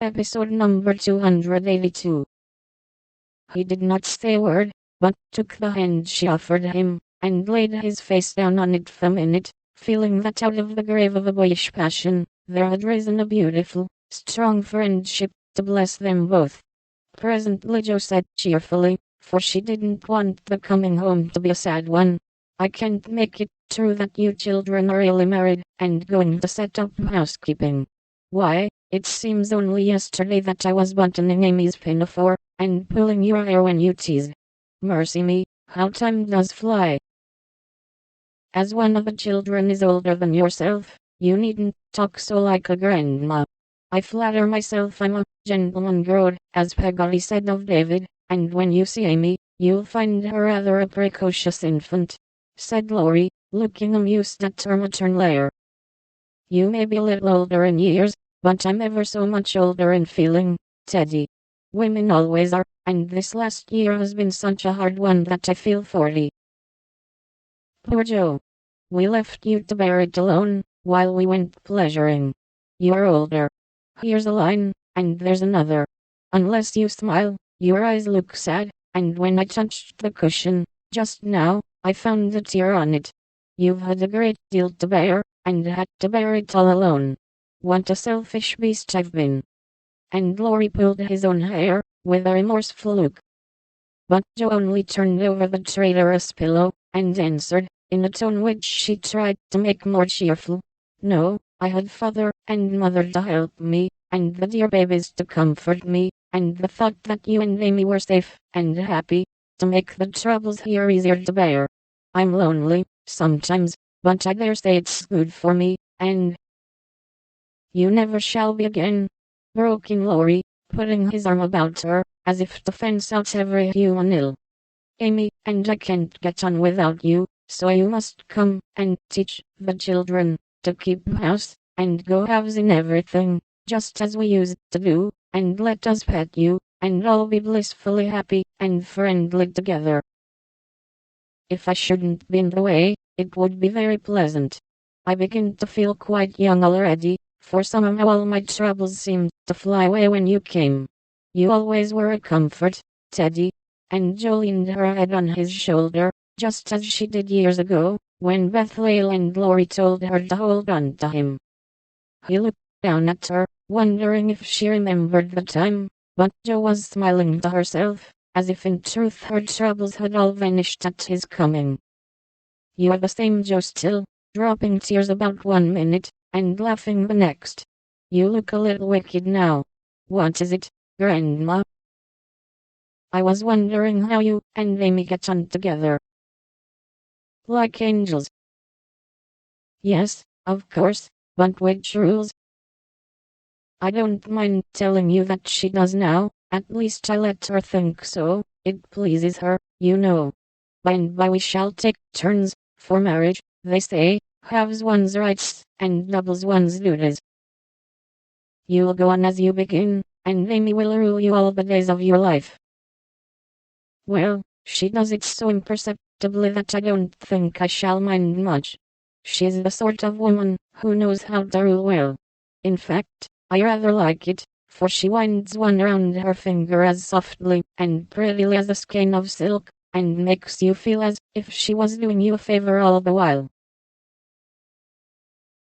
Episode number 282. He did not say a word, but took the hand she offered him, and laid his face down on it for a minute, feeling that out of the grave of a boyish passion, there had risen a beautiful, strong friendship, to bless them both. Presently Joe said cheerfully, for she didn't want the coming home to be a sad one, "I can't make it true that you children are really married, and going to set up housekeeping. Why, it seems only yesterday that I was buttoning Amy's pinafore, and pulling your hair when you teased. Mercy me, how time does fly. As one of the children is older than yourself, you needn't talk so like a grandma. I flatter myself I'm a gentleman growed, as Peggy said of David, and when you see Amy, you'll find her rather a precocious infant," said Laurie, looking amused at her maternal air. "You may be a little older in years, but I'm ever so much older in feeling, Teddy. Women always are, and this last year has been such a hard one that I feel 40. Poor Joe. We left you to bear it alone, while we went pleasuring. You're older. Here's a line, and there's another. Unless you smile, your eyes look sad, and when I touched the cushion, just now, I found a tear on it. You've had a great deal to bear, and had to bear it all alone. What a selfish beast I've been." And Laurie pulled his own hair, with a remorseful look. But Joe only turned over the traitorous pillow, and answered, in a tone which she tried to make more cheerful, "No, I had father and mother to help me, and the dear babies to comfort me, and the thought that you and Amy were safe and happy, to make the troubles here easier to bear. I'm lonely, sometimes, but I dare say it's good for me, and—" "You never shall be again," broke in Laurie, putting his arm about her, as if to fence out every human ill. "Amy and I can't get on without you, so you must come and teach the children to keep house, and go halves in everything, just as we used to do, and let us pet you, and all be blissfully happy and friendly together. If I shouldn't be in the way, it would be very pleasant. I begin to feel quite young already, for somehow all my troubles seemed to fly away when you came. You always were a comfort, Teddy," and Joe leaned her head on his shoulder, just as she did years ago, when Bethlehem and Laurie told her to hold on to him. He looked down at her, wondering if she remembered the time, but Joe was smiling to herself, as if in truth her troubles had all vanished at his coming. "You are the same Joe still, dropping tears about 1 minute, and laughing the next. You look a little wicked now. What is it, Grandma?" "I was wondering how you and Amy get on together." "Like angels." "Yes, of course, but which rules?" "I don't mind telling you that she does now, at least I let her think so, it pleases her, you know. By and by we shall take turns, for marriage, they say, halves one's rights, and doubles one's duties. You'll go on as you begin, and Amy will rule you all the days of your life." "Well, she does it so imperceptibly that I don't think I shall mind much. She's the sort of woman who knows how to rule well. In fact, I rather like it, for she winds one round her finger as softly and prettily as a skein of silk, and makes you feel as if she was doing you a favor all the while.